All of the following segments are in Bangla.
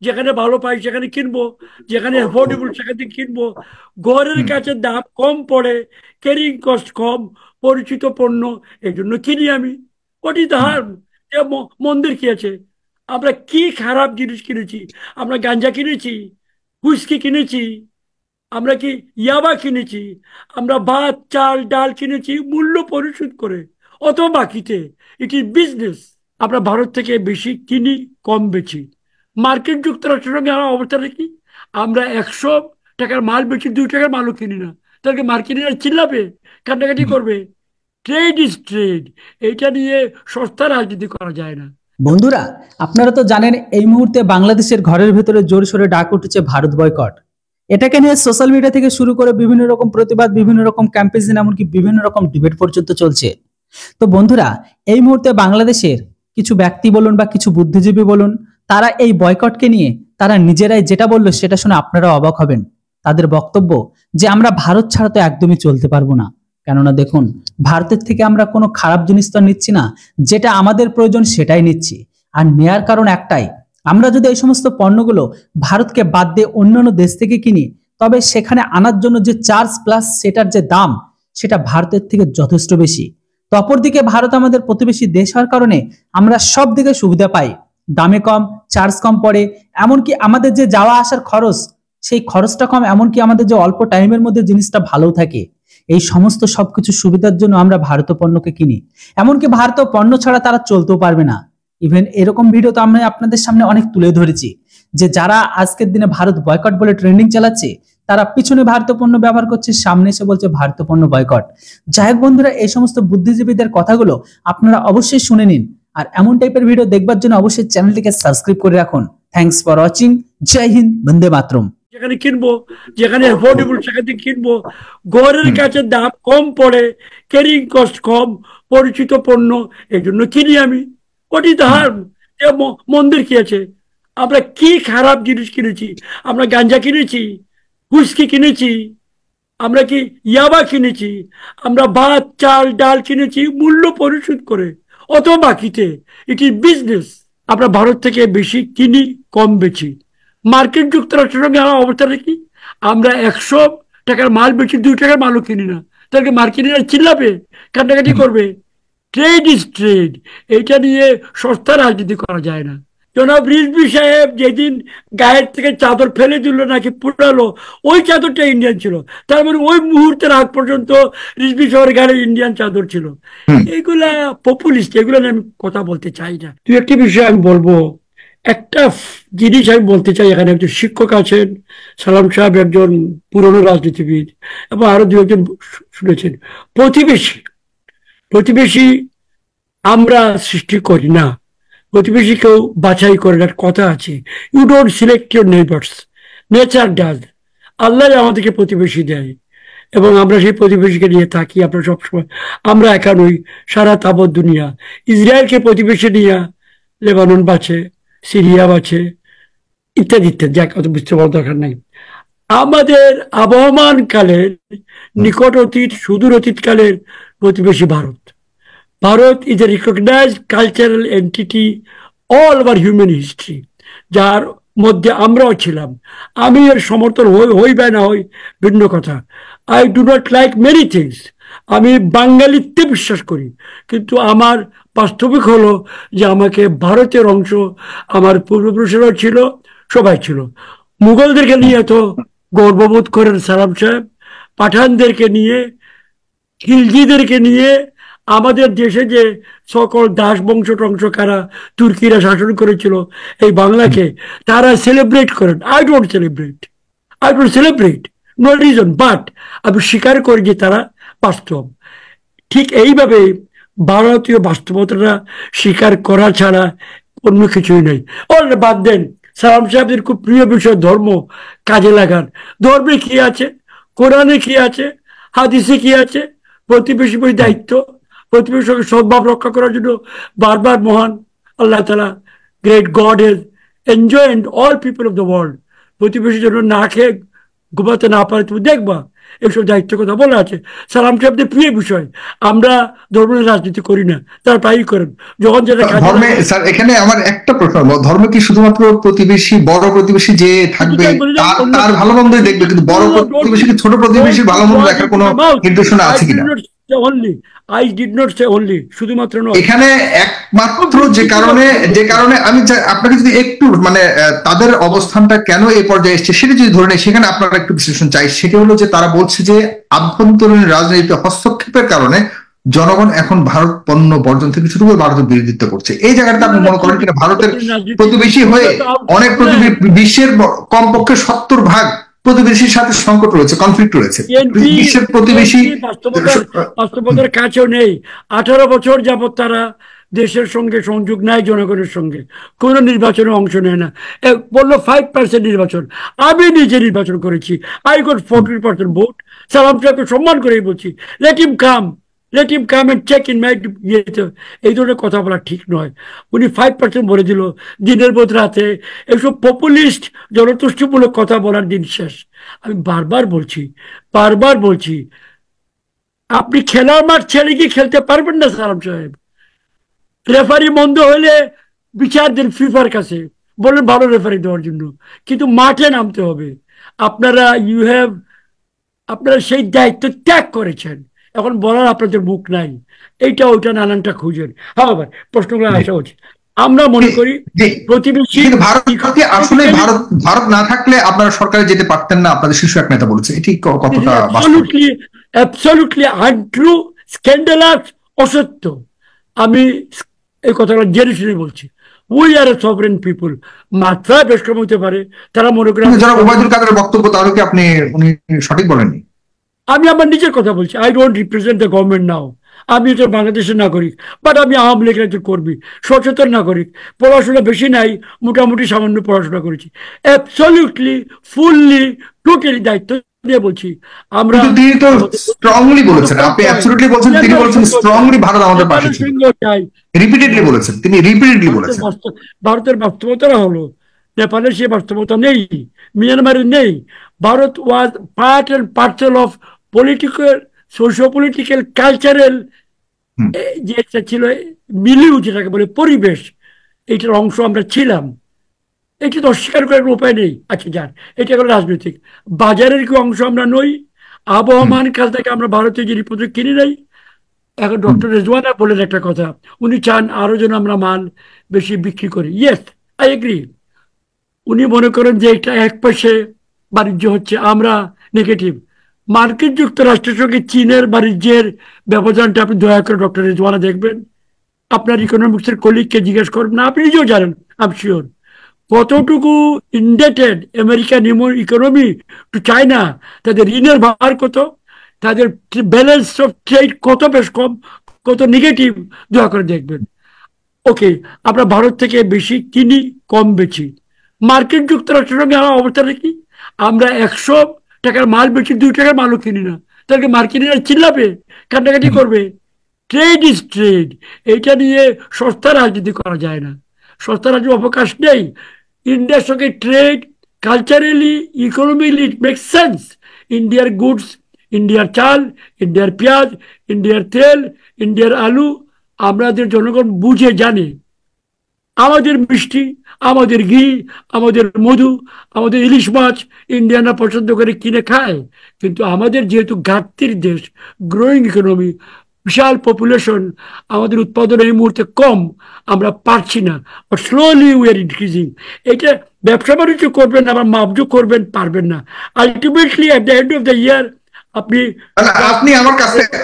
যেখানে ভালো পাই সেখানে কিনবো, যেখানে অ্যাফোর্ডেবল সেখান থেকে কিনবো। ঘরের হুম। কাছে দাম কম পড়ে, ক্যারিং কস্ট কম, পরিচিত পণ্য, এই জন্য কিনি আমি। What is the hmm. Harm? মন্দির কি আছে? আমরা কি খারাপ জিনিস কিনেছি? আমরা গাঞ্জা কিনেছি, হুইস্কি কিনেছি, আমরা কি ইয়াবা কিনেছি, আমরা ভাত চাল ডাল কিনেছি মূল্য পরিশোধ করে, অত বাকিতে। It is business. আমরা ভারত থেকে বেশি কিনি, কম বেচি। মার্কিন যুক্তরাষ্ট্রের সঙ্গে আমার অবস্থাটা কি? আমরা 100 টাকার মাল বেচি, 2 টাকার মালও কিনি না। তাদেরকে মার্কিনিরা চিল্লাবে, কান্নাকাটি হুম। করবে। Trade is trade. এইটা নিয়ে সস্তা রাজনীতি করা যায় না। বন্ধুরা, আপনারা তো জানেন এই মুহূর্তে বাংলাদেশের ঘরের ভেতরে জোর সোরে ডাক উঠেছে ভারত বয়কট। এটাকে নিয়ে সোশ্যাল মিডিয়া থেকে শুরু করে বিভিন্ন রকম প্রতিবাদ, বিভিন্ন রকম ক্যাম্পেইন, এমনকি বিভিন্ন রকম ডিবেট পর্যন্ত চলছে। তো বন্ধুরা, এই মুহূর্তে বাংলাদেশের কিছু ব্যক্তি বলুন বা কিছু বুদ্ধিজীবী বলুন, তারা এই বয়কটকে নিয়ে তারা নিজেরাই যেটা বললো সেটা শুনে আপনারা অবাক হবেন। তাদের বক্তব্য যে আমরা ভারত ছাড়া তো একদমই চলতে পারবো না। কেননা দেখুন, ভারতের থেকে আমরা কোনো খারাপ জিনিস তো নিচ্ছি না, যেটা আমাদের প্রয়োজন সেটাই নিচ্ছি। আর নেয়ার কারণ একটাই, আমরা যদি এই সমস্ত পণ্যগুলো ভারতকে বাদ দিয়ে অন্যান্য দেশ থেকে কিনি, তবে সেখানে আনার জন্য যে চার্জ প্লাস সেটার যে দাম, সেটা ভারতের থেকে যথেষ্ট বেশি। তো অপরদিকে ভারত আমাদের প্রতিবেশী দেশ হওয়ার কারণে আমরা সব দিকে সুবিধা পাই, দামে কম, চার্জ কম পড়ে, এমনকি আমাদের যে যাওয়া আসার খরচ, সেই খরচটা কম, এমনকি আমাদের যে অল্প টাইমের মধ্যে জিনিসটা ভালো থাকে। এই সমস্ত সবকিছু সুবিধার জন্য আমরা ভারতীয় পণ্যকে কিনি। এমনকি ভারতীয় পণ্য ছাড়া তারা চলতেও পারবে না। ইভেন এরকম ভিডিও তো আমরা আপনাদের সামনে অনেক তুলে ধরেছি, যে যারা আজকের দিনে ভারত বয়কট বলে ট্রেন্ডিং চালাচ্ছে, তারা পিছনে ভারতীয় পণ্য ব্যবহার করছে, সামনে এসে বলছে ভারতীয় পণ্য বয়কট। যাই হোক বন্ধুরা, এই সমস্ত বুদ্ধিজীবীদের কথাগুলো আপনারা অবশ্যই শুনে নিন। আর এমন টাইপের ভিডিও দেখবার জন্য অবশ্যই চ্যানেলটিকে সাবস্ক্রাইব করে রাখুন। Thanks for watching. Jai Hind, Bande Mataram. যেখানে কিনবো, যেখানে অ্যাফোর্ডেবল সেখান থেকে কিনবো। ঘরের হুম। কাছে দাম কম পড়ে, ক্যারিং কস্ট কম, পরিচিত পণ্য, এই জন্য কিনি আমি। What is the hmm. Harm? মন্দির কি আছে? আমরা কি খারাপ জিনিস কিনেছি? আমরা গাঞ্জা কিনেছি, হুইস্কি কিনেছি, আমরা কি ইয়াবা কিনেছি, আমরা ভাত চাল ডাল কিনেছি মূল্য পরিশোধ করে, অত বাকিতে। It is business. আমরা ভারত থেকে বেশি কিনি, কম বেচি। মার্কিন যুক্তরাষ্ট্রের সঙ্গে আমার অবস্থাটা কি? আমরা 100 টাকার মাল বেচি, 2 টাকার মালও কিনি না। তাদেরকে মার্কিনিরা চিল্লাবে, কান্নাকাটি হুম। করবে। Trade is trade. এইটা নিয়ে সস্তা রাজনীতি করা যায় না। জনাব রিজভী সাহেব যেদিন গায়ের থেকে চাদর ফেলে দিল নাকি পুরালো, ওই চাদরটা ইন্ডিয়ান ছিল। তার মানে ওই মুহূর্তের আগ পর্যন্ত রিজভী সাহেবের গায়ে ইন্ডিয়ান চাদর ছিল। হুম। এইগুলা পপুলিস্ট, এগুলো নিয়ে আমি কথা বলতে চাই না। দু একটি বিষয় আমি বলবো। একটা জিনিস আমি বলতে চাই, এখানে একজন শিক্ষক আছেন, সালাম সাহেব একজন পুরনো রাজনীতিবিদ, এবং আরো দু একজন শুনেছেন। প্রতিবেশী, প্রতিবেশী আমরা সৃষ্টি করি না, প্রতিবেশীকেও বাছাই করার কথা আছে। You don't select your neighbours, nature does. Allah আমাদেরকে প্রতিবেশী দেয়, এবং আমরা সেই প্রতিবেশীকে নিয়ে থাকি। আমরা সবসময়, আমরা একা নই, সারা তাবৎ দুনিয়া। ইসরায়েলকে প্রতিবেশী নিয়ে লেবানন বাঁচে, সিরিয়া বাঁচে, ইত্যাদি ইত্যাদি, যাক অত বুঝতে পারার দরকার নাই। আমাদের আবহমান কালের, হুম। নিকট অতীত সুদূর অতীতকালের প্রতিবেশী Bharat. Bharat is a recognized cultural entity all over human history, যার মধ্যে আমরাও ছিলাম। আমি এর সমর্থন হই বা না হই ভিন্ন কথা। I do not like many things. আমি বাঙালিত্বে বিশ্বাস করি, কিন্তু আমার বাস্তবিক হলো যে আমাকে ভারতের অংশ আমার পূর্বপুরুষেরাও ছিল, সবাই ছিল। মুঘলদেরকে নিয়ে এত গর্ববোধ করেন সালাম সাহেব, পাঠানদেরকে নিয়ে, খিলজিদেরকে নিয়ে, আমাদের দেশে যে সকল দাস বংশ টংশ কারা তুর্কিরা শাসন করেছিল এই হুম। বাংলাকে, তারা সেলিব্রেট করেন। I don't celebrate, I don't celebrate, no reason, but আমি স্বীকার করি যে তারা বাস্তব। ঠিক এইভাবে ভারতীয় বাস্তবতাটা স্বীকার করা ছাড়া অন্য কিছুই নেই। বাদ দেন, সালাম সাহেবদের খুব প্রিয় বিষয় ধর্ম, কাজে লাগান। ধর্মে কি আছে? কোরআনে কি আছে? হাদিসে কি আছে? প্রতিবেশী প্রতি হুম। দায়িত্ব, প্রতিবেশীর সঙ্গে সদ্ভাব রক্ষা করার জন্য বারবার মহান Allah Ta'ala, great God has enjoined all people of the world. প্রতিবেশীর জন্য না খেয়ে ঘুমাতে না পারে তুমি দেখবা, এসব দায়িত্বের কথা বলা আছে। সালাম সাহেবদের প্রিয় বিষয়, আমরা ধর্মের রাজনীতি করি না, তার তাই করেন যখন যেটা কাজে ধর্মে লাগে। স্যার এখানে আমার একটা প্রশ্ন হলো, ধর্ম কি শুধুমাত্র প্রতিবেশী, বড় প্রতিবেশী যে থাকবে তার ভালো মন্দই দেখবে, কিন্তু বড় প্রতিবেশী কি ছোট প্রতিবেশীর ভালো মন্দ দেখার কোনো নির্দেশনা আছে কিনা? I did not say only, শুধুমাত্র নয়। এখানে একমাত্র যে কারণে আমি আপনাকে যদি একটু মানে তাদের অবস্থানটা কেন এই পর্যায়ে এসছে সেটা যদি ধরে নেই, সেখানে আপনারা একটু বিশ্লেষণ চাই। সেটা হলো যে তারা বলছে যে আভ্যন্তরীণ রাজনীতিতে হস্তক্ষেপের কারণে জনগণ এখন ভারত পণ্য বর্জন থেকে শুরু করে ভারতের বিরোধিতা করছে। এই জায়গাটা আপনি মনে করেন কিনা ভারতের প্রতিবেশী হয়ে অনেক বিশ্বের কমপক্ষে 70% প্রতিবেশীর সাথে সংকট রয়েছে, কনফ্লিক্ট রয়েছে, বিশ্বের প্রতিবেশী বাস্তবতার কাছেও নেই। 18 বছর যাবৎ তারা দেশের সঙ্গে সংযোগ নাই, জনগণের সঙ্গে কোনো নির্বাচনে অংশ নেয় না। বললো 5% নির্বাচন, আমি নিজে নির্বাচন করেছি, আই গট 40% ভোট। সালাম সাহেবকে সম্মান করেই বলছি, let him come and check in my ইয়েতে। এই ধরনের কথা বলা ঠিক নয়। উনি 5% বলে দিল দিনের পর রাতে। এসব পপুলিস্ট জনতুষ্টিমূলক কথা বলার দিন শেষ। আমি বারবার বলছি আপনি খেলার মাঠ ছেড়ে গিয়ে খেলতে পারবেন না সালাম সাহেব। রেফারি মন্দ হলে বিচার দেন ফিফার কাছে, বলেন ভালো রেফারি দেওয়ার জন্য, কিন্তু মাঠে নামতে হবে। আপনারা সেই দায়িত্ব ত্যাগ করেছেন, এখন বলার আপনাদের মুখ নাই, এইটা ওইটা নানানটা খুঁজেন। হ্যাঁ, প্রশ্নগুলো আসা উচিত। আমরা মনে করি প্রতিবেশী আসলে ভারত না থাকলে আপনারা সরকারে যেতে পারতেন না, আপনাদের শীর্ষ এক নেতা বলেছে। এটি কতটা অ্যাবসলিউটলি আনট্রু, স্ক্যান্ডালাস, অসত্য। আমি এই কথাটা জেনে শুনে বলছি। We are A sovereign people. মাত্রায় বেশ কম হতে পারে, তারা মনে করেন। যারা ওবায়দুল কাদেরের বক্তব্য, তাহলে কি উনি সঠিক বলেননি? আমি আমার নিজের কথা বলছি। I don't represent the government now. আমি তো বাংলাদেশের নাগরিক, বাট আমি আওয়ামী লীগের একজন কর্মী, সচেতন নাগরিক। পড়াশোনা বেশি নাই, মোটামুটি সামান্য পড়াশোনা করেছি। অ্যাবসলিউটলি, ফুললি, টোটালি দায়িত্ব নিয়ে বলছি। আমরা তিনি তো স্ট্রংলি বলেছেন, আপনি অ্যাবসলিউটলি বলছেন, তিনি বলেছেন স্ট্রংলি ভারত আমাদের পাশে ছিল, রিপিটেডলি বলেছেন, তিনি রিপিটেডলি বলেছেন। ভারতের বাস্তবতা হলো নেপালের সে বাস্তবতা নেই, মিয়ানমারের নেই। Bharat was part and parcel of political, socio political, cultural যেটা ছিল মিলিউ, যেটাকে বলে পরিবেশ, এইটার অংশ আমরা ছিলাম। এটা তো অস্বীকার করার উপায় নেই। আচ্ছা যান, এটা হলো রাজনৈতিক। বাজারের কি অংশ আমরা নই? আবহমান কাল থেকে আমরা ভারতীয় জিনিসপত্র কিনি নাই। এখন ডক্টর রেজওয়ানা বলেন একটা কথা, উনি চান আরো যেন আমরা মাল বেশি বিক্রি করি। Yes, I agree. উনি মনে করেন যে এটা এক পাশে বাণিজ্য হচ্ছে, আমরা নেগেটিভ। মার্কিন যুক্তরাষ্ট্রের সঙ্গে চীনের বাণিজ্যের ব্যবধানটা আপনি দয়া করে ডক্টর রেজওয়ানা দেখবেন, আপনার ইকোনমিক্সের কলিগকে জিজ্ঞেস করবেন না, আপনি নিজেও জানেন, আই এম শিওর, কতটুকু indebted American economy to China, তাদের ঋণের ভার কত, তাদের ব্যালেন্স অফ ট্রেড কত বেশ কম, কত নেগেটিভ, দয়া করে দেখবেন। ওকে, আমরা ভারত থেকে বেশি কিনি, কম বেচি। মার্কিন যুক্তরাষ্ট্রের সঙ্গে আমার অবস্থাটা কি? আমরা 100 টাকার মাল বেচি, 2 টাকার মালও কিনি না। তাদেরকে মার্কিনিরা চিল্লাবে, কান্নাকাটি করবে। Trade is trade. এইটা নিয়ে সস্তা রাজনীতি করা যায় না, সস্তা রাজনীতির অবকাশ নেই। ইন্ডিয়ার সঙ্গে trade culturally, economically it makes sense. ইন্ডিয়ার গুডস, ইন্ডিয়ার চাল, ইন্ডিয়ার পেঁয়াজ, ইন্ডিয়ার তেল, ইন্ডিয়ার আলু আমাদের জনগণ বুঝে জানে। আমাদের মিষ্টি, আমাদের ঘি, আমাদের মধু, আমাদের ইলিশ মাছ ইন্ডিয়ানরা পছন্দ করে কিনে খায়। কিন্তু আমাদের যেহেতু ঘাটতির দেশ, গ্রোয়িং ইকোনমি, বিশাল পপুলেশন, আমাদের উৎপাদন এই মুহূর্তে কম, আমরা পারছি না। Slowly we are increasing. এটা ব্যবসা বাণিজ্য করবেন, আবার মাপজ করবেন, পারবেন না। Ultimately at the end of the year আপনি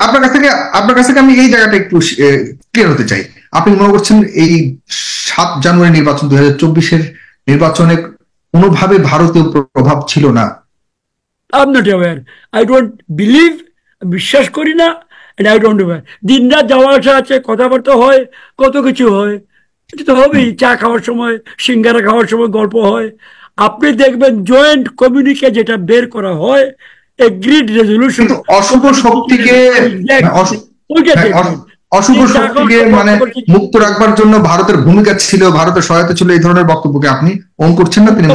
আপনার কাছ থেকে আমি এই জায়গাটা একটু ক্লিয়ার হতে চাই। আপনি মনে করছেন এই 7 জানুয়ারি নির্বাচন, 2024-এর নির্বাচনে কোনোভাবে ভারতীয় প্রভাব ছিল না? I am not aware, I don't believe, বিশ্বাস করি না, এন্ড আই ডোন্ট অ্যাওয়্যার। দিন রাত যাওয়া আসা আছে, কথাবার্তা হয়, কত কিছু হয়, এটা তো হবেই। চা খাওয়ার সময়, সিঙ্গারা খাওয়ার সময় গল্প হয়। আপনি দেখবেন জয়েন্ট কমিউনিকে যেটা বের করা হয়, এগ্রিড রেজলিউশন, অশুভ শক্তিকে মানে মুক্ত রাখবার জন্য ভারতের ভূমিকা ছিল, ভারতের সহায়তা ছিল, এই ধরনের বক্তব্যকে আপনি অন করছেন না? তিনি